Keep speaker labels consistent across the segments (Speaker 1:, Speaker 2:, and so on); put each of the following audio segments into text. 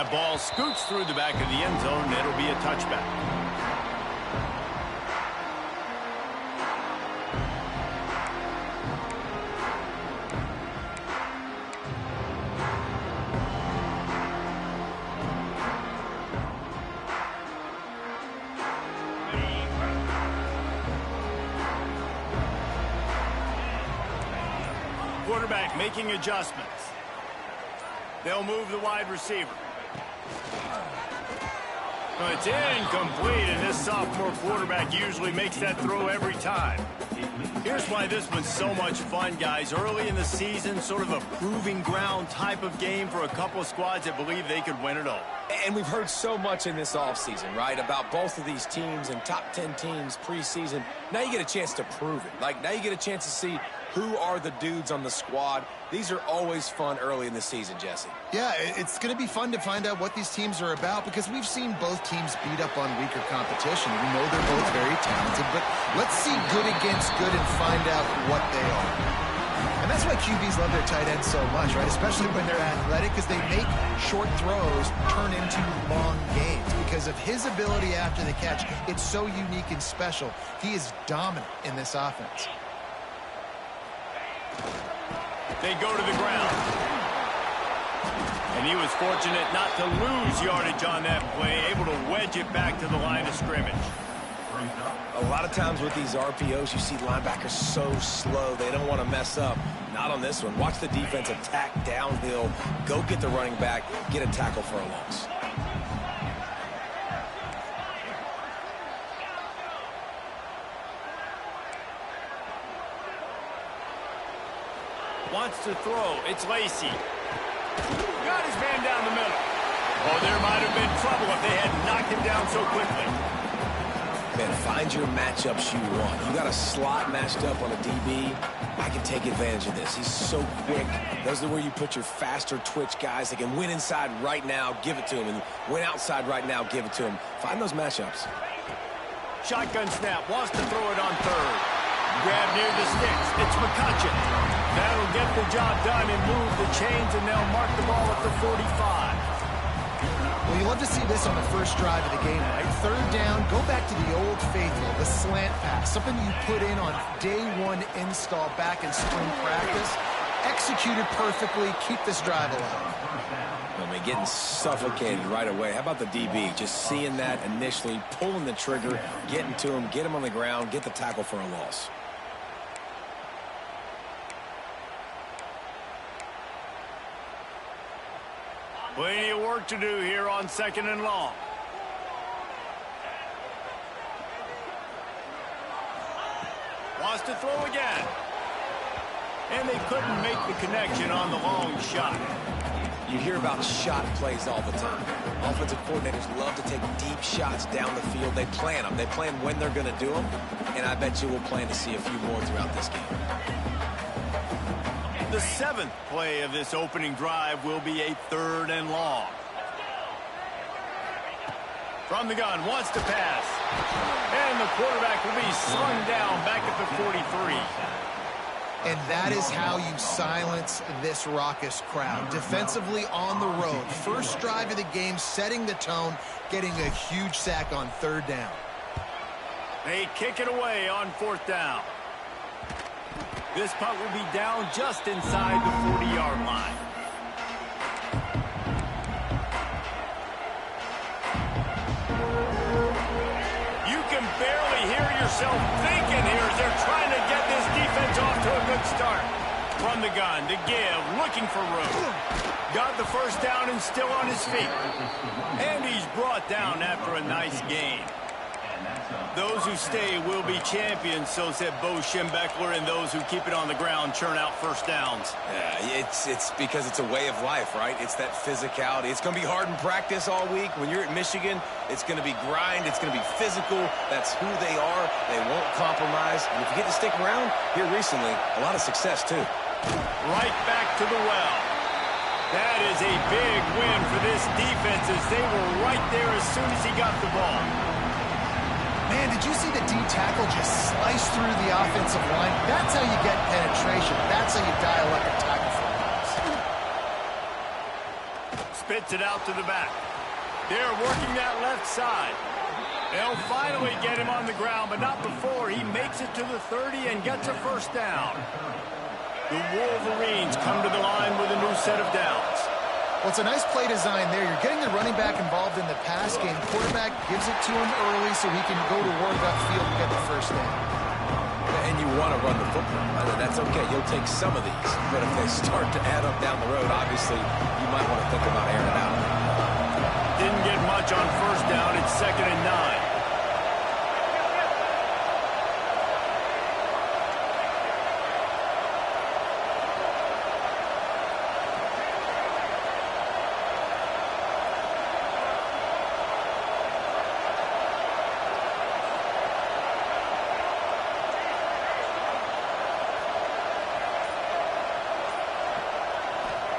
Speaker 1: That ball scoots through the back of the end zone, and it'll be a touchback. Quarterback making adjustments. They'll move the wide receiver. It's incomplete, and this sophomore quarterback usually makes that throw every time. Here's why this one's so much fun, guys. Early in the season, sort of a proving ground type of game for a couple of squads that believe they could win it all.
Speaker 2: And we've heard so much in this offseason, right, about both of these teams and top 10 teams preseason. Now you get a chance to prove it. Like, now you get a chance to see who are the dudes on the squad. These are always fun early in the season, Jesse.
Speaker 3: Yeah, it's going to be fun to find out what these teams are about because we've seen both teams beat up on weaker competition. We know they're both very talented, but let's see good against good and find out what they are. And that's why QBs love their tight ends so much, right? Especially when they're athletic, because they make short throws turn into long gains. Because of his ability after the catch, it's so unique and special. He is dominant in this offense.
Speaker 1: They go to the ground. And he was fortunate not to lose yardage on that play, able to wedge it back to the line of scrimmage.
Speaker 2: A lot of times with these RPOs, you see linebackers so slow, they don't want to mess up. Not on this one. Watch the defense attack downhill, go get the running back, get a tackle for a loss.
Speaker 1: Wants to throw. It's Lacey. Got his man down the middle. Oh, there might have been trouble if they hadn't knocked him down so quickly.
Speaker 2: Man, find your matchups you want. You got a slot matched up on a DB. I can take advantage of this. He's so quick. Those are where you put your faster twitch guys that can win inside right now, give it to him, and win outside right now, give it to him. Find those matchups.
Speaker 1: Shotgun snap. Wants to throw it on third. Grab near the sticks. It's McCutcheon. That'll get the job done and move the chains, and they'll mark the ball at the 45.
Speaker 3: Well, you love to see this on the first drive of the game, right? Third down, go back to the old faithful, the slant pass, something you put in on day one install back in spring practice. Executed perfectly, keep this drive alive.
Speaker 2: I mean, getting suffocated right away. How about the DB? Just seeing that initially, pulling the trigger, getting to him, get him on the ground, get the tackle for a loss.
Speaker 1: Plenty of work to do here on 2nd and long. Wants to throw again. And they couldn't make the connection on the long shot.
Speaker 2: You hear about shot plays all the time. Offensive coordinators love to take deep shots down the field. They plan them. They plan when they're going to do them. And I bet you we'll plan to see a few more throughout this game.
Speaker 1: The 7th play of this opening drive will be a 3rd and long. From the gun, wants to pass. And the quarterback will be slung down back at the 43.
Speaker 3: And that is how you silence this raucous crowd. Defensively on the road. First drive of the game, setting the tone, getting a huge sack on 3rd down.
Speaker 1: They kick it away on 4th down. This punt will be down just inside the 40-yard line. You can barely hear yourself thinking here as they're trying to get this defense off to a good start. From the gun, to give, looking for room. Got the first down and still on his feet. And he's brought down after a nice gain. Those who stay will be champions, so said Bo Schembechler, and those who keep it on the ground churn out first downs.
Speaker 2: Yeah, it's because it's a way of life, right? It's that physicality. It's going to be hard in practice all week. When you're at Michigan, it's going to be grind. It's going to be physical. That's who they are. They won't compromise. And if you get to stick around, here recently, a lot of success, too.
Speaker 1: Right back to the well. That is a big win for this defense as they were right there as soon as he got the ball.
Speaker 3: Man, did you see the D tackle just slice through the offensive line? That's how you get penetration. That's how you dial up a tackle for loss.
Speaker 1: spits it out to the back. They're working that left side. They'll finally get him on the ground, but not before he makes it to the 30 and gets a first down. The Wolverines come to the line with a new set of downs.
Speaker 3: Well, it's a nice play design there. You're getting the running back involved in the pass game. Quarterback gives it to him early so he can go to work upfield and get the first down.
Speaker 2: And you want to run the football. That's okay. You'll take some of these. But if they start to add up down the road, obviously, you might want to think about airing it out.
Speaker 1: Didn't get much on first down. It's 2nd and 9.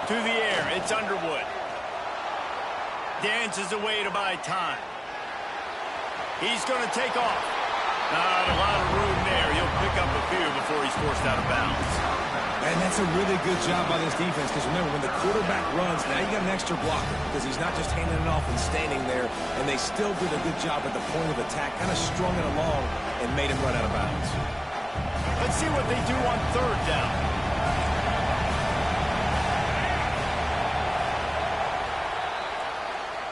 Speaker 1: To the air, it's Underwood. Dances away to buy time. He's going to take off. Not a lot of room there. He'll pick up a few before he's forced out of bounds.
Speaker 2: And that's a really good job by this defense, because remember, when the quarterback runs, now you got an extra blocker, because he's not just handing it off and standing there, and they still did a good job at the point of attack, kind of strung it along and made him run out of bounds.
Speaker 1: Let's see what they do on 3rd down.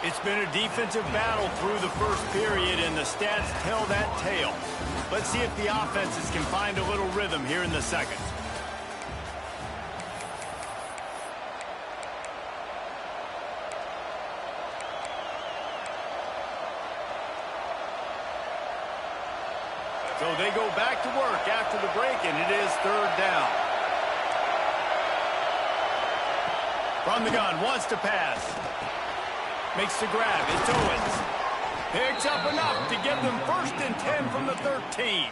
Speaker 1: It's been a defensive battle through the first period, and the stats tell that tale. Let's see if the offenses can find a little rhythm here in the second. So they go back to work after the break, and it is 3rd down. From the gun, wants to pass. Makes the grab. It's Owens. Picks up enough to give them 1st and 10 from the 13.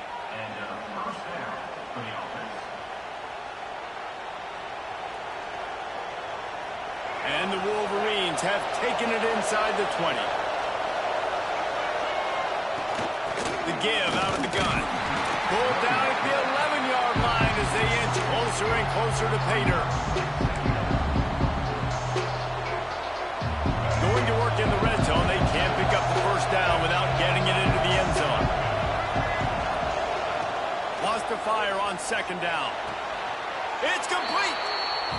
Speaker 1: And the Wolverines have taken it inside the 20. The give out of the gun. Pulled down at the 11-yard line as they inch closer and closer to pay dirt. Going to work in the red zone. They can't pick up the first down without getting it into the end zone. Wants to fire on 2nd down. It's complete.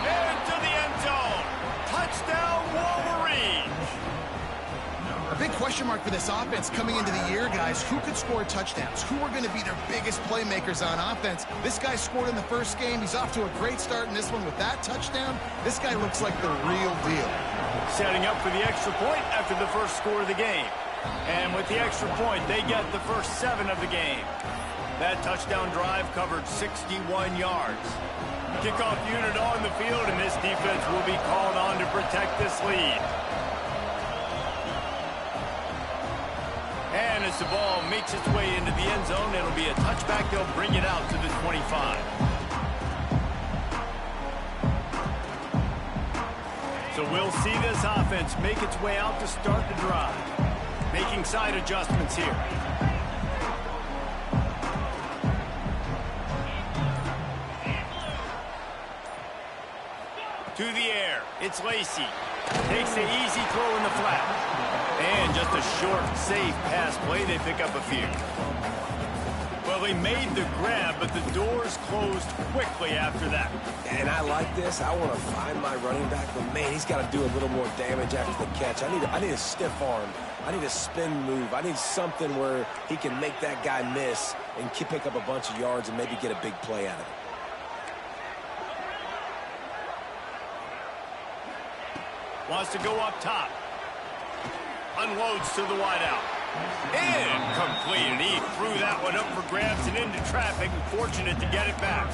Speaker 1: Into the end zone. Touchdown, Wolverines.
Speaker 3: A big question mark for this offense coming into the year, guys. Who could score touchdowns? Who are going to be their biggest playmakers on offense? This guy scored in the first game. He's off to a great start in this one with that touchdown. This guy looks like the real deal.
Speaker 1: Setting up for the extra point after the first score of the game. And with the extra point, they get the first 7 of the game. That touchdown drive covered 61 yards. Kickoff unit on the field, and this defense will be called on to protect this lead. And as the ball makes its way into the end zone, it'll be a touchback. They'll bring it out to the 25. So we'll see this offense make its way out to start the drive. Making side adjustments here. To the air, it's Lacey. Takes the easy throw in the flat. And just a short, safe pass play. They pick up a few. Well, they made the grab, but the doors closed quickly after that.
Speaker 2: And I like this. I want to find my running back, but man, he's got to do a little more damage after the catch. I need a stiff arm. I need a spin move. I need something where he can make that guy miss and pick up a bunch of yards and maybe get a big play out of it.
Speaker 1: Wants to go up top. Unloads to the wideout. Incomplete. He threw that one up for grabs and into traffic. Fortunate to get it back.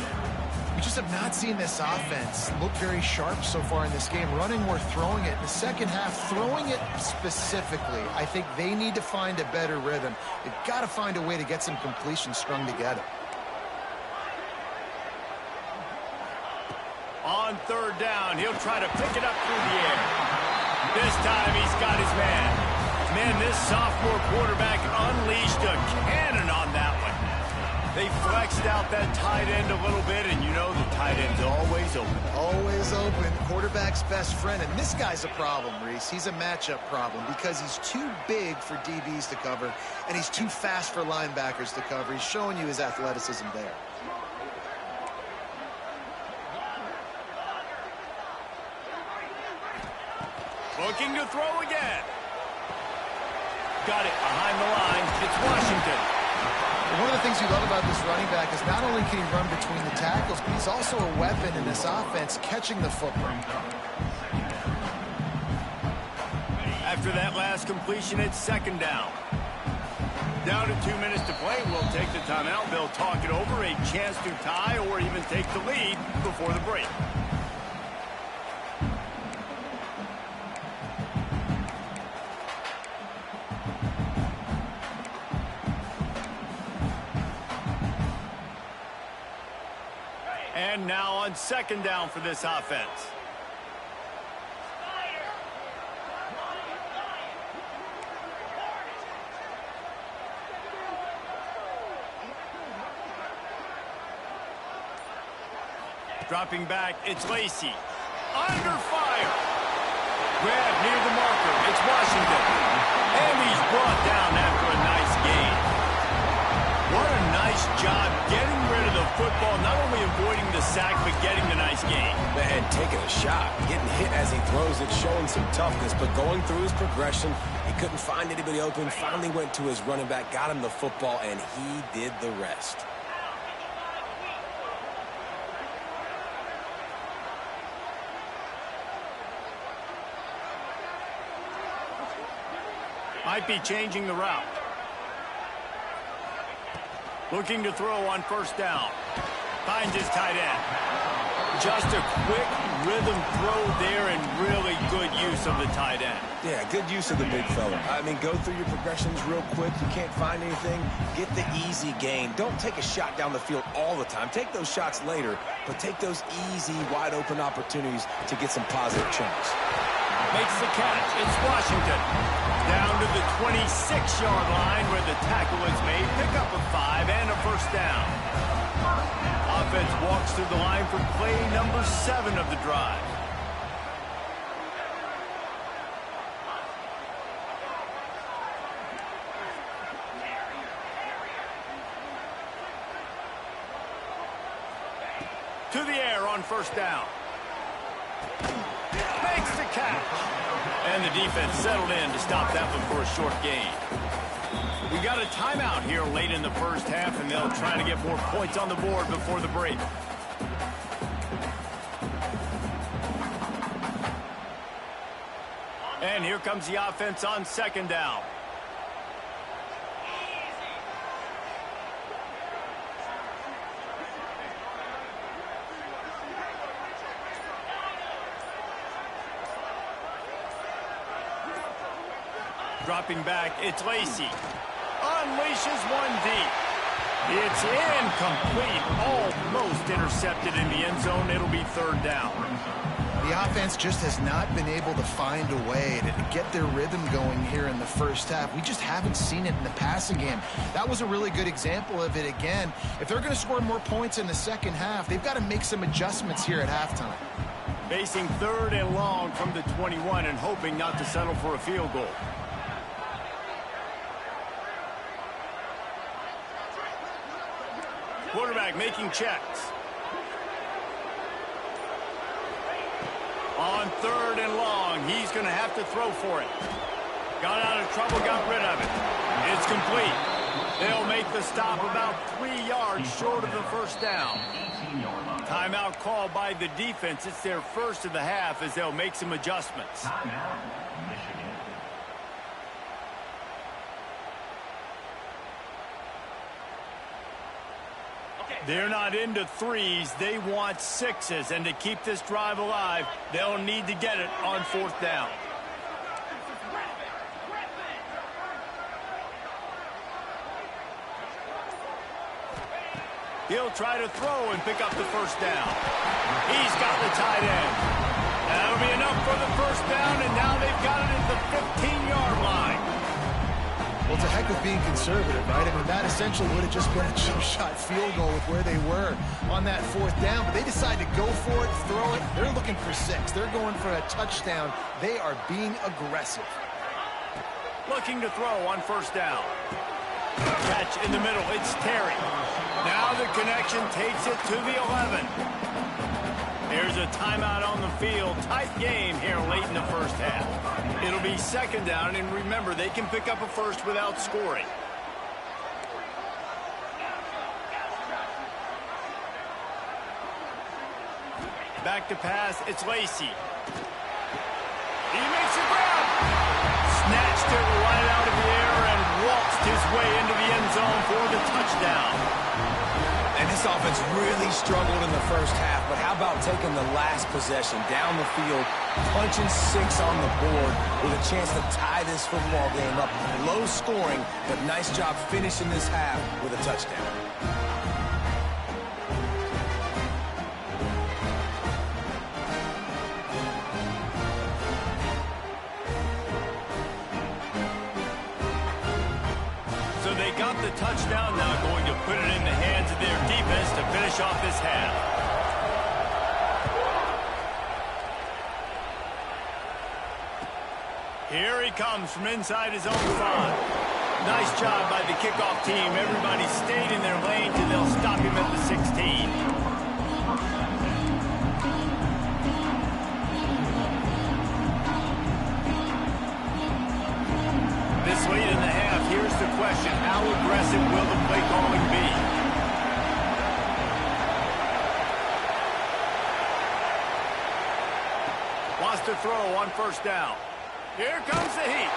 Speaker 3: We just have not seen this offense look very sharp so far in this game. Running or throwing it. In the second half, throwing it specifically, I think they need to find a better rhythm. They've got to find a way to get some completions strung together.
Speaker 1: On 3rd down, he'll try to pick it up through the air. This time he's got his man. Man, this sophomore quarterback unleashed a cannon on that one. They flex maxed out that tight end a little bit, and you know the tight end's always open.
Speaker 3: Always open. Quarterback's best friend. And this guy's a problem, Reese. He's a matchup problem because he's too big for DBs to cover, and he's too fast for linebackers to cover. He's showing you his athleticism there.
Speaker 1: Looking to throw again. Got it behind the line. It's Washington.
Speaker 3: One of the things you love about this running back is not only can he run between the tackles, but he's also a weapon in this offense, catching the football.
Speaker 1: After that last completion, it's second down. Down to 2 minutes to play. We'll take the timeout. They'll talk it over, a chance to tie or even take the lead before the break. And now on second down for this offense. Dropping back, it's Lacey. Under fire. Grab near the marker, it's Washington. And he's brought down after a nice gain. What a nice job getting rid of the football, not only avoiding the sack, but getting the nice gain.
Speaker 2: Man, taking a shot, getting hit as he throws it, showing some toughness, but going through his progression, he couldn't find anybody open, finally went to his running back, got him the football, and he did the rest.
Speaker 1: Might be changing the route. Looking to throw on first down. Finds his tight end. Just a quick rhythm throw there and really good use of the tight end.
Speaker 2: Yeah, good use of the big fella. I mean, go through your progressions real quick. You can't find anything. Get the easy gain. Don't take a shot down the field all the time. Take those shots later, but take those easy, wide-open opportunities to get some positive chunks.
Speaker 1: Makes the catch. It's Washington. Down to the 26-yard line where the tackle is made. Pick up a 5 and a first down. Offense walks through the line for play number 7 of the drive. To the air on first down. Makes the catch. And the defense settled in to stop that one for a short gain. We got a timeout here late in the first half, and they'll try to get more points on the board before the break. And here comes the offense on second down. Dropping back, it's Lacey. Unleashes one deep. It's incomplete. Almost intercepted in the end zone. It'll be third down.
Speaker 3: The offense just has not been able to find a way to get their rhythm going here in the first half. We just haven't seen it in the passing game. That was a really good example of it again. If they're going to score more points in the second half, they've got to make some adjustments here at halftime.
Speaker 1: Facing third and long from the 21 and hoping not to settle for a field goal. Quarterback making checks. On third and long, he's going to have to throw for it. Got out of trouble, got rid of it. It's complete. They'll make the stop about 3 yards short of the first down. Timeout called by the defense. It's their first of the half as they'll make some adjustments. They're not into threes. They want sixes. And to keep this drive alive, they'll need to get it on fourth down. He'll try to throw and pick up the first down. He's got the tight end. That'll be enough for the first down, and now they've got it at the 15-yard line.
Speaker 3: Well, it's a heck of being conservative, right? I mean, that essentially would have just been a chip shot field goal with where they were on that 4th down. But they decided to go for it, throw it. They're looking for 6. They're going for a touchdown. They are being aggressive.
Speaker 1: Looking to throw on 1st down. Catch in the middle. It's Terry. Now the connection takes it to the 11. There's a timeout on the field. Tight game here late in the 1st half. It'll be 2nd down, and remember, they can pick up a first without scoring. Back to pass. It's Lacey. He makes a grab. Snatched it right out of the air and waltzed his way into the end zone for the touchdown.
Speaker 2: And this offense really struggled in the 1st half, but how about taking the last possession down the field, punching 6 on the board with a chance to tie this football game up. Low scoring, but nice job finishing this half with a touchdown.
Speaker 1: The touchdown, now going to put it in the hands of their defense to finish off this half. Here he comes from inside his own 5. Nice job by the kickoff team. Everybody stayed in their lanes and they'll stop him at the 16. This late in the half, here's the question. How aggressive will the play calling be? Wants to throw on 1st down. Here comes the heat.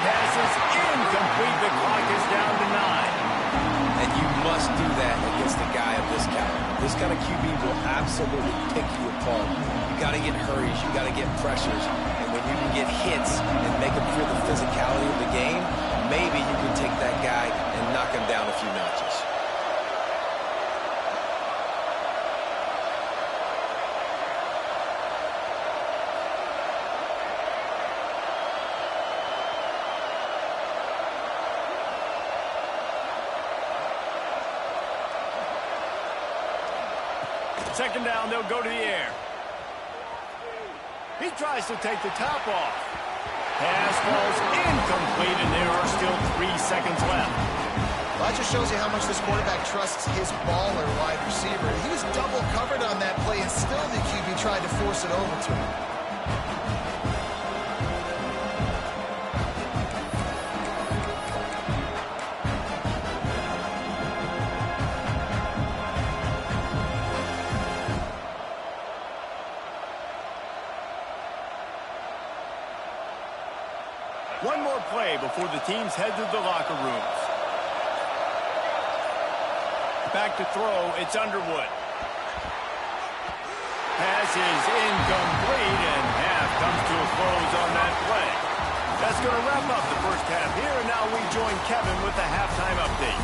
Speaker 1: Pass is incomplete. The clock is down to 9.
Speaker 2: And you must do that against a guy of this caliber. This kind of QB will absolutely pick you apart. You got to get hurries. You got to get pressures. When you can get hits and make them feel the physicality of the game, maybe you can take that guy and knock him down a few notches.
Speaker 1: Second down, they'll go to the air. He tries to take the top off. Pass falls incomplete, and there are still 3 seconds left.
Speaker 3: Well, that just shows you how much this quarterback trusts his baller wide receiver. He was double covered on that play, and still the QB tried to force it over to him.
Speaker 1: One more play before the teams head to the locker rooms. Back to throw, it's Underwood. Pass is incomplete, and half comes to a close on that play. That's going to wrap up the 1st half here, and now we join Kevin with the halftime update.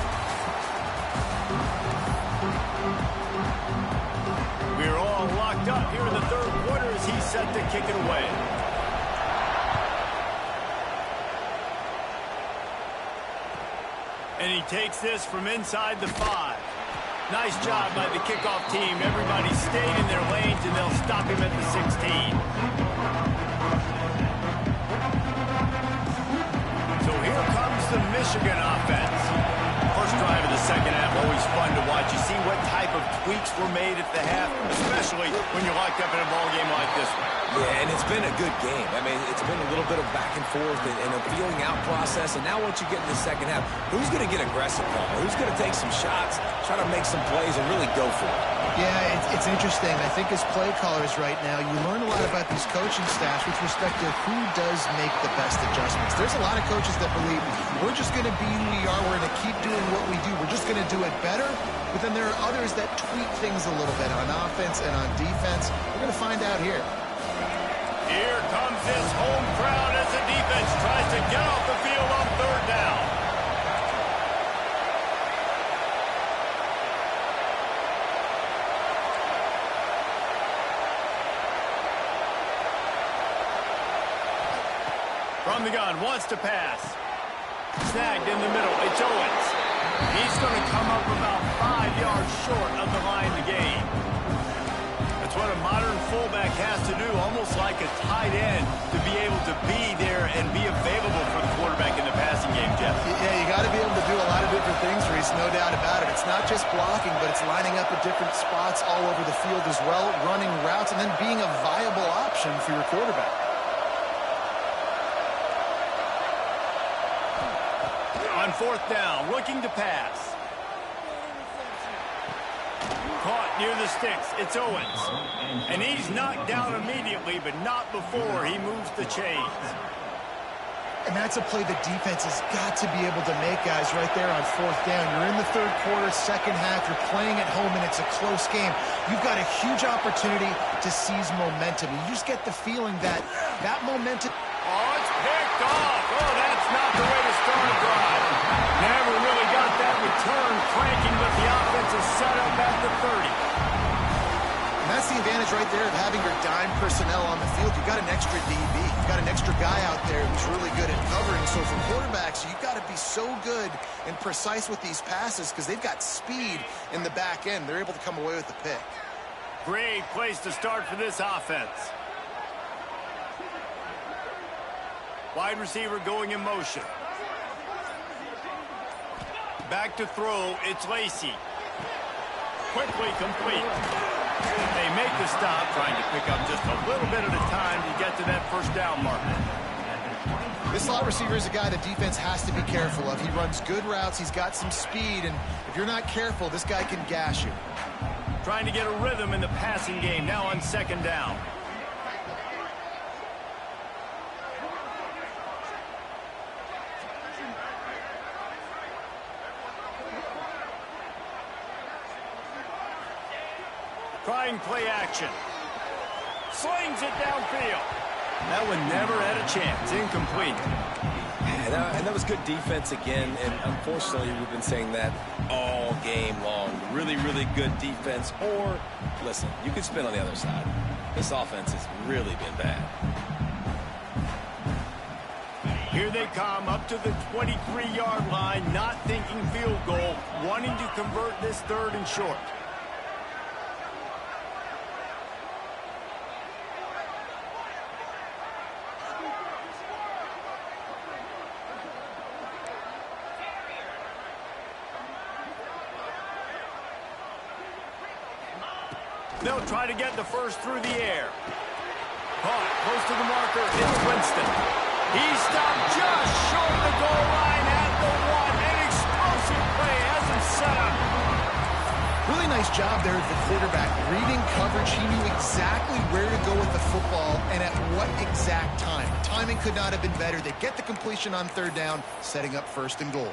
Speaker 1: We're all locked up here in the 3rd quarter as he's set to kick it away. And he takes this from inside the 5. Nice job by the kickoff team. Everybody stayed in their lanes, and they'll stop him at the 16. So here comes the Michigan offense. First drive of the 2nd half, always fun to watch. You see what type of tweaks were made at the half, especially when you're locked up in a ball game like this one.
Speaker 2: Yeah, and it's been a good game. I mean, it's been a little bit of back and forth and a feeling out process. And now once you get in the 2nd half, who's going to get aggressive, Paul? Who's going to take some shots, try to make some plays, and really go for it?
Speaker 3: Yeah, it's interesting. I think as play callers right now, you learn a lot about these coaching staffs with respect to who does make the best adjustments. There's a lot of coaches that believe we're just going to be who we are. We're going to keep doing what we do. We're just going to do it better. But then there are others that tweak things a little bit on offense and on defense. We're going to find out here.
Speaker 1: Here comes this home crowd as the defense tries to get off the field on 3rd down. From the gun, wants to pass. Snagged in the middle. It's Owens. He's going to come up about 5 yards short of the line to gain. That's what a modern fullback has to do, almost like a tight end, to be able to be there and be available for the quarterback in the passing game, Jeff.
Speaker 3: Yeah, you got to be able to do a lot of different things, Reese, no doubt about it. It's not just blocking, but it's lining up at different spots all over the field as well, running routes, and then being a viable option for your quarterback.
Speaker 1: On fourth down, looking to pass. Caught near the sticks. It's Owens. And he's knocked down immediately, but not before he moves the chains.
Speaker 3: And that's a play the defense has got to be able to make, guys, right there on fourth down. You're in the third quarter, second half. You're playing at home, and it's a close game. You've got a huge opportunity to seize momentum. You just get the feeling that that momentum...
Speaker 1: Oh, it's picked off. Oh, that's not the way to start a drive. Never really got that return cranking, but the offense is set up at the 30.
Speaker 3: And that's the advantage right there of having your dime personnel on the field. You've got an extra DB. You've got an extra guy out there who's really good at covering. So for quarterbacks, you've got to be so good and precise with these passes because they've got speed in the back end. They're able to come away with the pick.
Speaker 1: Great place to start for this offense. Wide receiver going in motion. Back to throw, it's Lacey. Quickly complete. They make the stop, trying to pick up just a little bit at a time to get to that first down marker.
Speaker 3: This slot receiver is a guy the defense has to be careful of. He runs good routes, he's got some speed, and if you're not careful, this guy can gash you.
Speaker 1: Trying to get a rhythm in the passing game, now on second down. Trying play action. Slings it downfield. That one never had a chance. Incomplete.
Speaker 2: And that was good defense again, and unfortunately we've been saying that all game long. Really, really good defense. Or, listen, you could spin on the other side. This offense has really been bad.
Speaker 1: Here they come up to the 23-yard line, not thinking field goal, wanting to convert this third and short. They'll try to get the first through the air. Caught close to the marker. It's Winston. He stopped just short of the goal line at the 1. An explosive play has him set up.
Speaker 3: Really nice job there of the quarterback. Reading coverage, he knew exactly where to go with the football and at what exact time. Timing could not have been better. They get the completion on third down, setting up first and goal.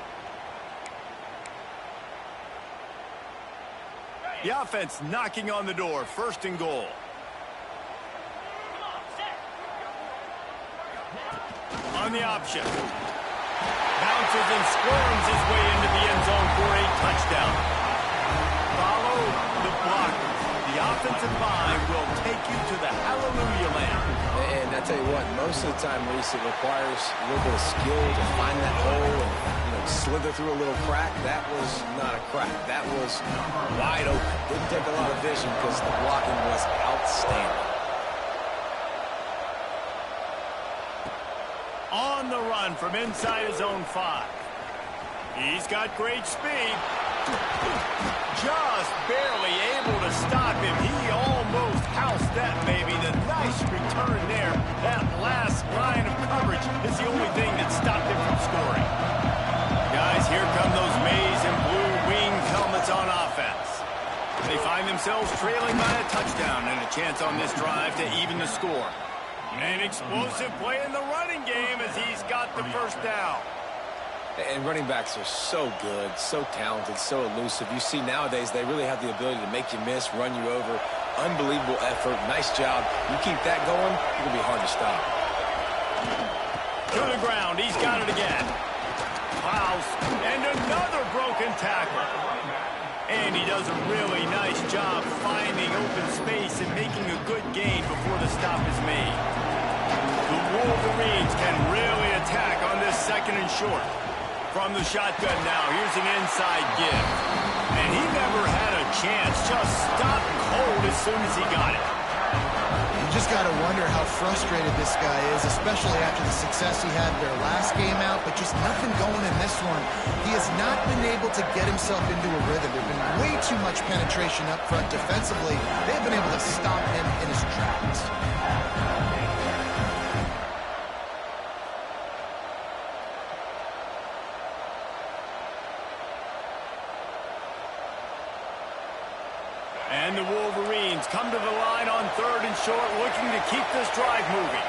Speaker 1: The offense knocking on the door. First and goal. On the option. Bounces and squirms his way into the end zone for a touchdown. Follow the blockers. The offensive line will take you to the hallelujah land.
Speaker 2: And I tell you what, most of the time, Reese, it requires a little bit of skill to find that hole and slither through a little crack. That was not a crack. That was wide open. Didn't take a lot of vision because the blocking was outstanding.
Speaker 1: On the run from inside his own 5. He's got great speed. Just barely able to stop him. He almost housed that baby. The nice return there. That last line of coverage is the only thing that stopped him from scoring. Guys, here come those maize and blue winged helmets on offense. They find themselves trailing by a touchdown and a chance on this drive to even the score. An explosive play in the running game as he's got the first down.
Speaker 2: And running backs are so good, so talented, so elusive. You see nowadays they really have the ability to make you miss, run you over. Unbelievable effort. Nice job. You keep that going, it'll be hard to stop.
Speaker 1: To the ground. He's got it again. House. And another broken tackle. And he does a really nice job finding open space and making a good gain before the stop is made. The Wolverines can really attack on this second and short. From the shotgun now, here's an inside give. And he never had a chance, just stopped cold as soon as he got it.
Speaker 3: You just got to wonder how frustrated this guy is, especially after the success he had their last game out, but just nothing going in this one. He has not been able to get himself into a rhythm. There's been way too much penetration up front defensively. They've been able to stop him in his tracks.
Speaker 1: And the Wolverines come to the line on 3rd and short, looking to keep this drive moving.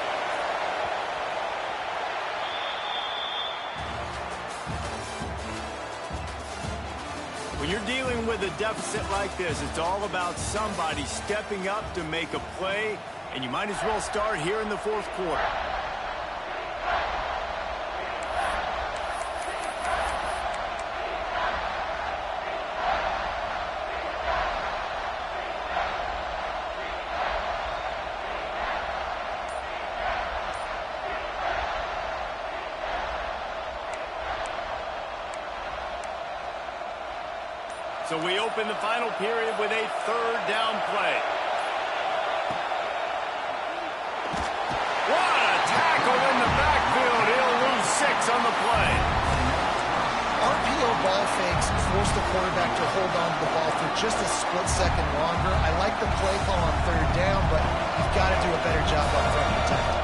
Speaker 1: When you're dealing with a deficit like this, it's all about somebody stepping up to make a play, and you might as well start here in the 4th quarter. So we open the final period with a 3rd down play. What a tackle in the backfield. He'll lose 6 on the play.
Speaker 3: RPO ball fakes force the quarterback to hold on to the ball for just a split second longer. I like the play call on 3rd down, but you've got to do a better job up front protecting.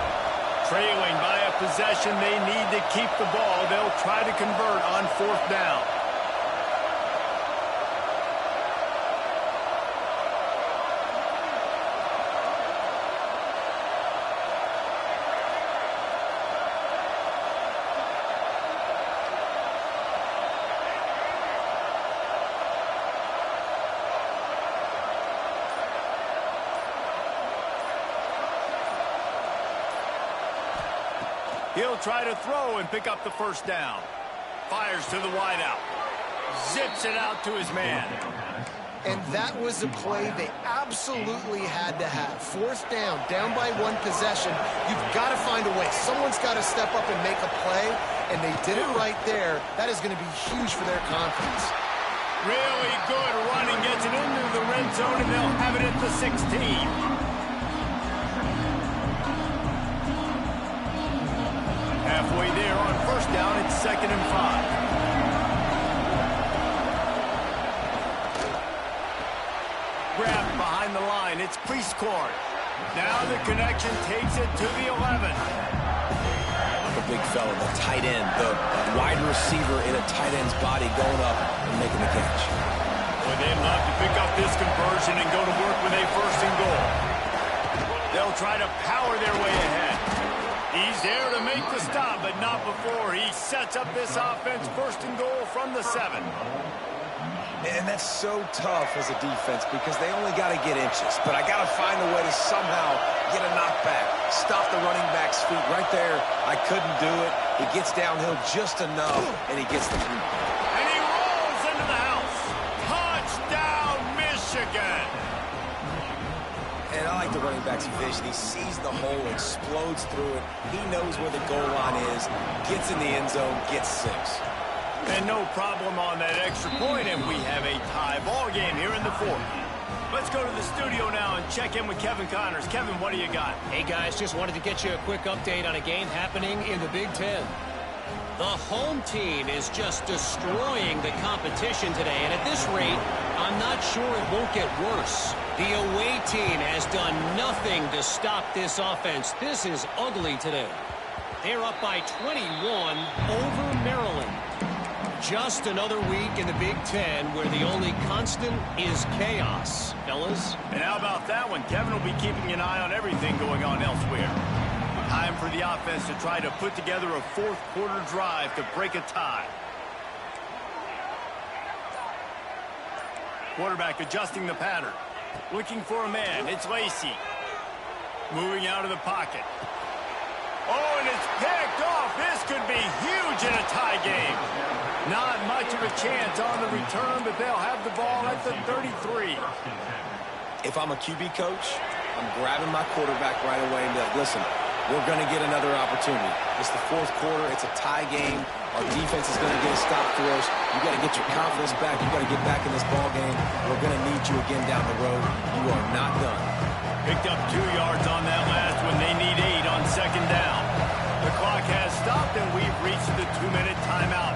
Speaker 1: Trailing by a possession, they need to keep the ball. They'll try to convert on 4th down. He'll try to throw and pick up the 1st down. Fires to the wideout. Zips it out to his man.
Speaker 3: And that was a play they absolutely had to have. 4th down by 1 possession. You've got to find a way. Someone's got to step up and make a play, and they did it right there. That is going to be huge for their confidence.
Speaker 1: Really good running. Gets it into the red zone, and they'll have it at the 16. Halfway there on 1st down, it's 2nd and 5. Grabbed behind the line, it's Priestcourt. Now the connection takes it to the 11.
Speaker 2: The big fella, the tight end, the wide receiver in a tight end's body going up and making the catch.
Speaker 1: Boy, they'd love to pick up this conversion and go to work with a 1st and goal. They'll try to power their way ahead. He's there to make the stop, but not before he sets up this offense 1st and goal from the 7.
Speaker 2: And that's so tough as a defense because they only got to get inches. But I got to find a way to somehow get a knockback, stop the running back's feet right there. I couldn't do it. He gets downhill just enough, and he gets the boot.
Speaker 1: And he rolls into the house. Touchdown, Michigan.
Speaker 2: And I like the running back's vision. He sees the hole, explodes through it. He knows where the goal line is, gets in the end zone, gets 6.
Speaker 1: And no problem on that extra point, and we have a tie ball game here in the 4th. Let's go to the studio now and check in with Kevin Connors. Kevin, what do you got?
Speaker 4: Hey, guys, just wanted to get you a quick update on a game happening in the Big Ten. The home team is just destroying the competition today, and at this rate, I'm not sure it won't get worse. The away team has done nothing to stop this offense. This is ugly today. They're up by 21 over Maryland. Just another week in the Big Ten where the only constant is chaos, fellas.
Speaker 1: And how about that one? Kevin will be keeping an eye on everything going on elsewhere. Time for the offense to try to put together a 4th quarter drive to break a tie. Quarterback adjusting the pattern. Looking for a man. It's Lacey. Moving out of the pocket. Oh, and it's picked off. This could be huge in a tie game. Not much of a chance on the return, but they'll have the ball at the 33.
Speaker 2: If I'm a QB coach, I'm grabbing my quarterback right away and be like, listen, we're going to get another opportunity. It's the fourth quarter. It's a tie game. Our defense is going to get a stop for us. You got to get your confidence back. You got to get back in this ball game. We're going to need you again down the road. You are not done.
Speaker 1: Picked up 2 yards on that last one. They need 8 on second down. The clock has stopped, and we've reached the 2-minute timeout.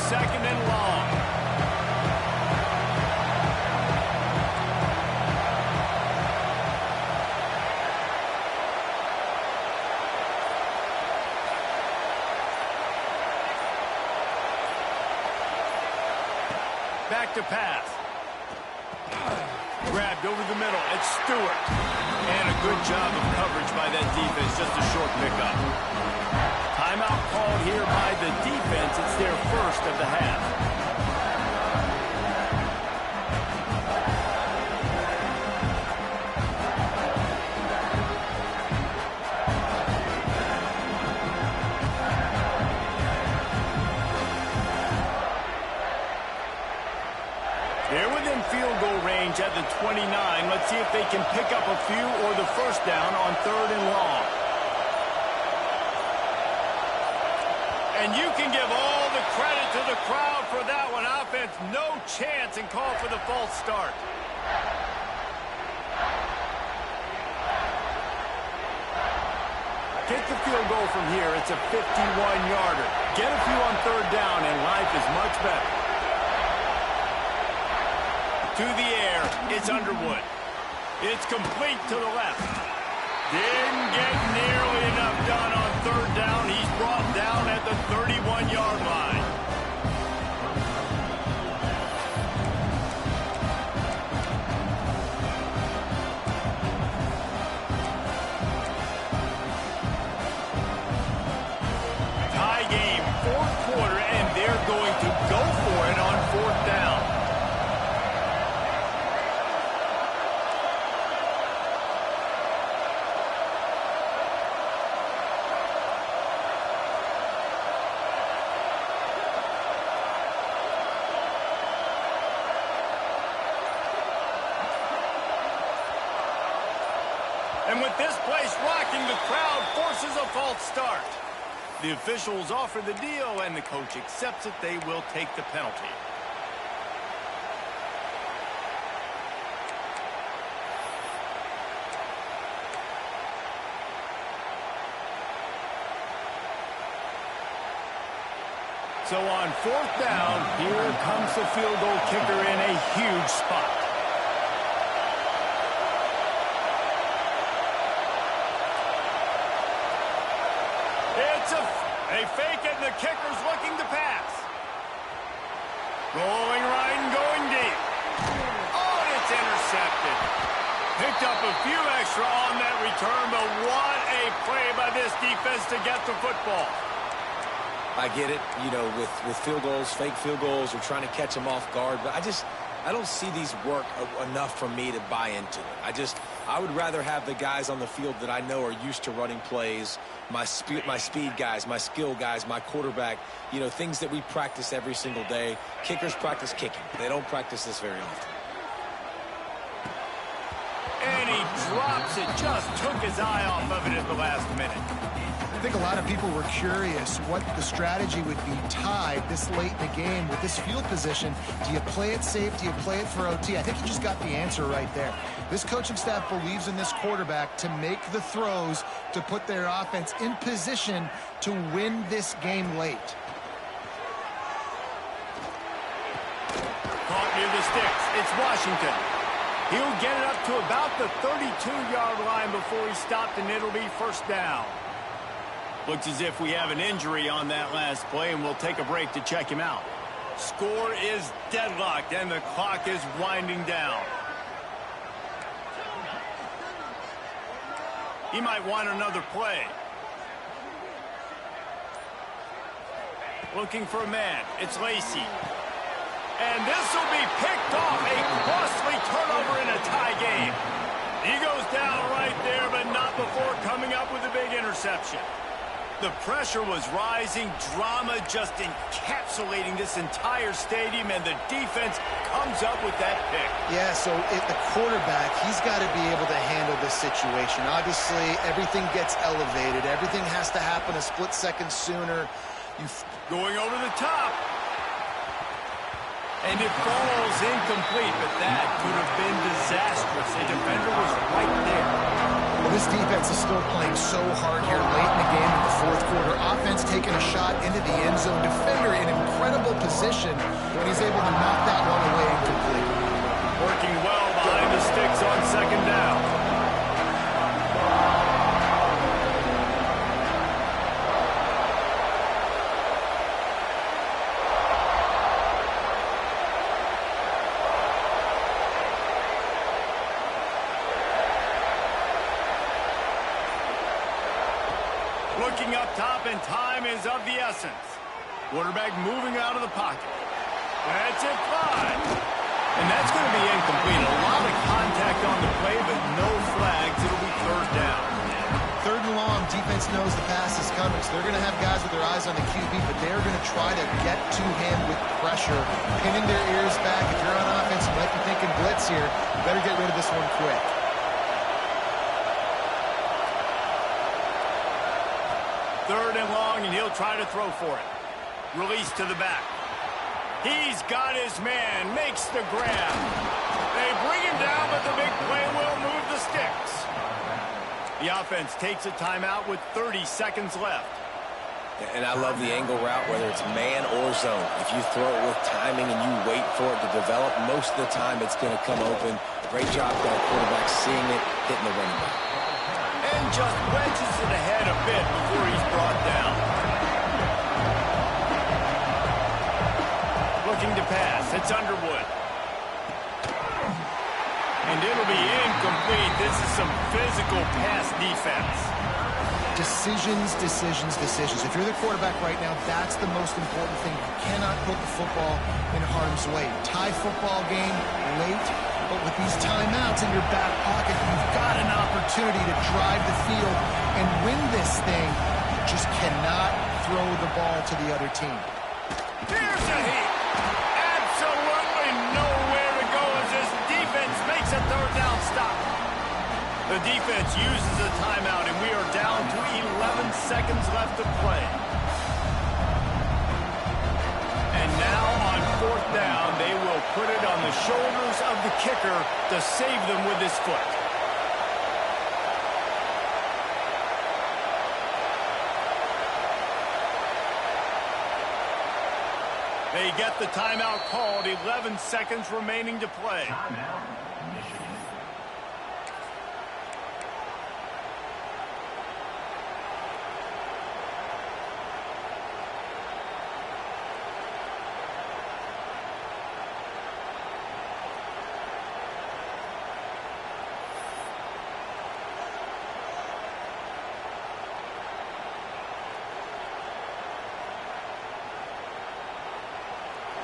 Speaker 1: Second and long. Back to pass. Grabbed over the middle. It's Stewart. And a good job of coverage by that defense. Just a short pickup. Timeout called here by the defense. It's their first of the half. They're within field goal range at the 29. Let's see if they can pick up a few or the first down on 3rd and long. And you can give all the credit to the crowd for that one. Offense, no chance, and call for the false start. Get the field goal from here. It's a 51-yarder. Get a few on 3rd down, and life is much better. To the air, it's Underwood. It's complete to the left. Didn't get nearly enough done on 3rd down. He's brought down at the 31-yard line. Tie game, 4th quarter, and they're going to go for it on 4th down. And with this place rocking, the crowd forces a false start. The officials offer the deal, and the coach accepts it. They will take the penalty. So on 4th down, here comes the field goal kicker in a huge spot. They fake it, and the kicker's looking to pass. Rolling right and going deep. Oh, and it's intercepted. Picked up a few extra on that return, but what a play by this defense to get the football.
Speaker 2: I get it, you know, with field goals, fake field goals, we're trying to catch them off guard, but I don't see these work enough for me to buy into it. I would rather have the guys on the field that I know are used to running plays, my speed guys, my skill guys, my quarterback, you know, things that we practice every single day. Kickers practice kicking. They don't practice this very often.
Speaker 1: And he drops it, just took his eye off of it at the last minute.
Speaker 3: I think a lot of people were curious what the strategy would be tied this late in the game with this field position. Do you play it safe? Do you play it for OT? I think you just got the answer right there. This coaching staff believes in this quarterback to make the throws to put their offense in position to win this game late.
Speaker 1: Caught near the sticks. It's Washington. He'll get it up to about the 32-yard line before he's stopped, and it'll be 1st down. Looks as if we have an injury on that last play, and we'll take a break to check him out. Score is deadlocked, and the clock is winding down. He might want another play. Looking for a man. It's Lacey. And this will be picked off. A costly turnover in a tie game. He goes down right there, but not before coming up with a big interception. The pressure was rising, drama just encapsulating this entire stadium, and the defense comes up with that pick.
Speaker 3: Yeah, so the quarterback, he's got to be able to handle this situation. Obviously, everything gets elevated. Everything has to happen a split second sooner.
Speaker 1: Going over the top. And it falls incomplete, but that could have been disastrous. A defender was right there.
Speaker 3: Well, this defense is still playing so hard here late in the game in the fourth quarter. Offense taking a shot into the end zone. Defender in incredible position when he's able to knock that one away incomplete.
Speaker 1: Working well behind the sticks on second down. Looking up top, and time is of the essence. Quarterback moving out of the pocket. That's it, 5. And that's going to be incomplete. A lot of contact on the play, but no flags. It'll be third down.
Speaker 3: Third and long, defense knows the pass is coming, so they're going to have guys with their eyes on the QB, but they're going to try to get to him with pressure, pinning their ears back. If you're on offense, you might be thinking blitz here. You better get rid of this one quick.
Speaker 1: Third and long, and he'll try to throw for it. Release to the back. He's got his man, makes the grab. They bring him down, but the big play will move the sticks. The offense takes a timeout with 30 seconds left.
Speaker 2: And I love the angle route, whether it's man or zone. If you throw it with timing and you wait for it to develop, most of the time it's going to come open. Great job by the quarterback seeing it, hitting the running back.
Speaker 1: And just wedges it ahead a bit before he's brought down. Looking to pass. It's Underwood. And it'll be incomplete. This is some physical pass defense.
Speaker 3: Decisions, decisions, decisions. If you're the quarterback right now, that's the most important thing. You cannot put the football in harm's way. Tie football game late, but with these timeouts in your back pocket, you've got an opportunity to drive the field and win this thing. You just cannot throw the ball to the other team.
Speaker 1: Here's a hit. Absolutely nowhere to go as this defense makes a third down stop. The defense uses a timeout, and we are down to 11 seconds left to play. And now on fourth down, they will put it on the shoulders of the kicker to save them with his foot. They get the timeout called, 11 seconds remaining to play.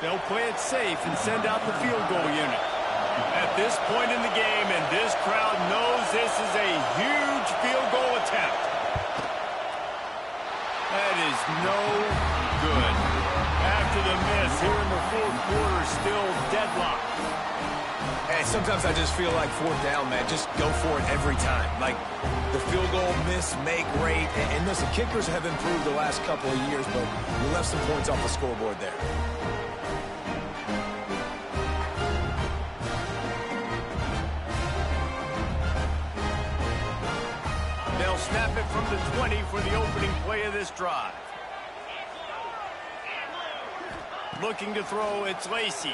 Speaker 1: They'll play it safe and send out the field goal unit. At this point in the game, and this crowd knows this is a huge field goal attempt. That is no good. After the miss here in the fourth quarter, still deadlocked.
Speaker 2: Hey, sometimes I just feel like fourth down, man. Just go for it every time. Like the field goal miss, make rate. And listen, kickers have improved the last couple of years, but we left some points off the scoreboard there.
Speaker 1: They'll snap it from the 20 for the opening play of this drive. Looking to throw, it's Lacey.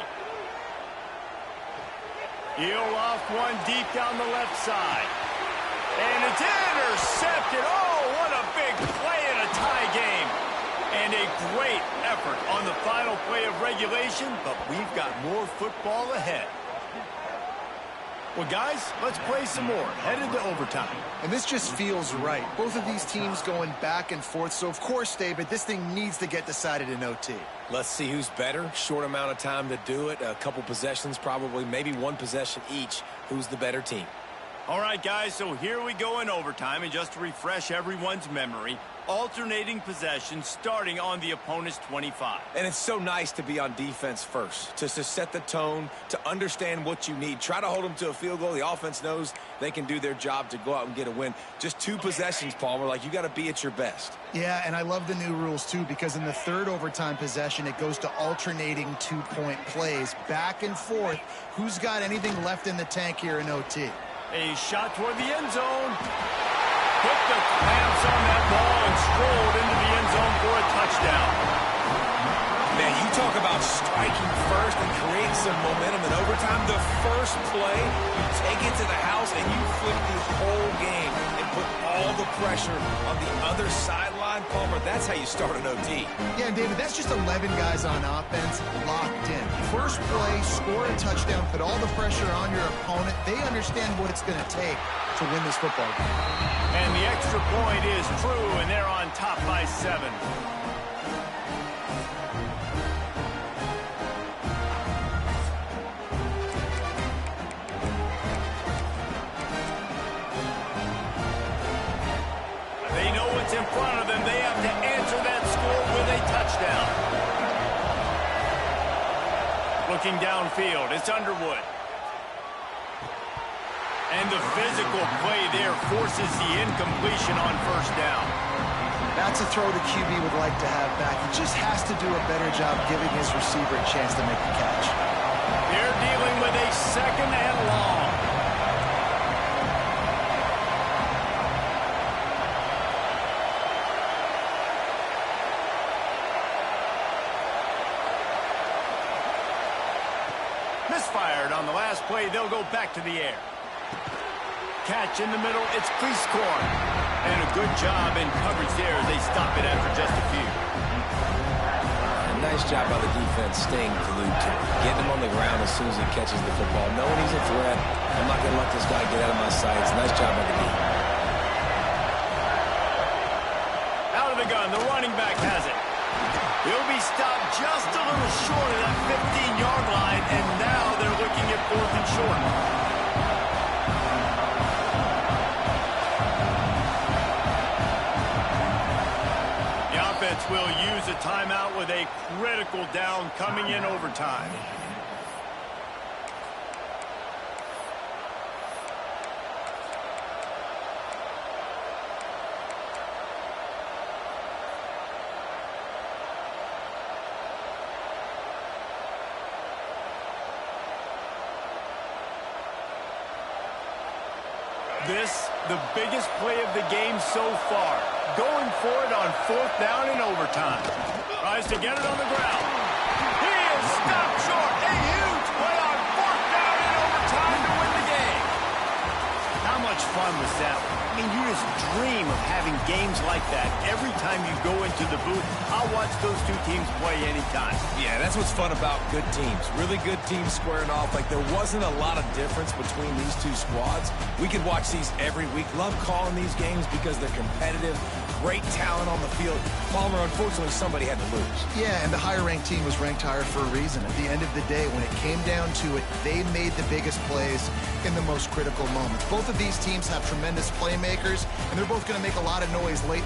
Speaker 1: He'll off one deep down the left side. And it's intercepted. Oh, what a big play in a tie game. And a great effort on the final play of regulation, but we've got more football ahead. Well, guys, let's play some more. Headed to overtime.
Speaker 3: And this just feels right. Both of these teams going back and forth. So, of course, David, this thing needs to get decided in OT.
Speaker 2: Let's see who's better. Short amount of time to do it. A couple possessions, probably maybe one possession each. Who's the better team?
Speaker 1: All right, guys, so here we go in overtime. And just to refresh everyone's memory, alternating possession starting on the opponent's 25.
Speaker 2: And it's so nice to be on defense first, to set the tone, to understand what you need. Try to hold them to a field goal. The offense knows they can do their job to go out and get a win. Just 2 possessions, Palmer, like you got to be at your best.
Speaker 3: Yeah, and I love the new rules, too, because in the third overtime possession, it goes to alternating 2-point plays, back and forth. Who's got anything left in the tank here in OT?
Speaker 1: A shot toward the end zone. Put the clamps on that ball and strolled into the end zone for a touchdown.
Speaker 2: Man, you talk about striking first and creating some momentum in overtime. The first play, you take it to the house and you flip the whole game and put all the pressure on the other sideline. Palmer, that's how you start an OT.
Speaker 3: Yeah, David, that's just 11 guys on offense locked in. First play, score a touchdown, put all the pressure on your opponent. They understand what it's going to take to win this football game.
Speaker 1: And the extra point is true, and they're on top by 7. They know what's in front of them. They have to answer that score with a touchdown. Looking downfield, it's Underwood. And the physical play there forces the incompletion on first down.
Speaker 3: That's a throw the QB would like to have back. He just has to do a better job giving his receiver a chance to make the catch.
Speaker 1: They're dealing with a second and long. Misfired on the last play. They'll go back to the air. Catch in the middle. It's Cleese-Corn. And a good job in coverage there as they stop it after just a few.
Speaker 2: Nice job by the defense staying glued to him. Getting him on the ground as soon as he catches the football. Knowing he's a threat. I'm not going to let this guy get out of my sights. Nice job by the defense.
Speaker 1: Out of the gun. The running back has it. He'll be stopped just a little short of that 15-yard line. And now they're looking at 4th and short. Will use a timeout with a critical down coming in overtime. This, the biggest play of the game so far. Going for it on 4th down in overtime. Tries to get it on the ground. He is stopped short. A huge play on 4th down in overtime to win the game. How much fun was that? I mean, you just dream of having games like that every time you go into the booth. I'll watch those 2 teams play anytime.
Speaker 2: Yeah, that's what's fun about good teams. Really good teams squaring off. Like, there wasn't a lot of difference between these 2 squads. We could watch these every week. Love calling these games because they're competitive. Great talent on the field. Palmer, unfortunately, somebody had to lose.
Speaker 3: Yeah, and the higher-ranked team was ranked higher for a reason. At the end of the day, when it came down to it, they made the biggest plays in the most critical moments. Both of these teams have tremendous playmakers, and they're both going to make a lot of noise late.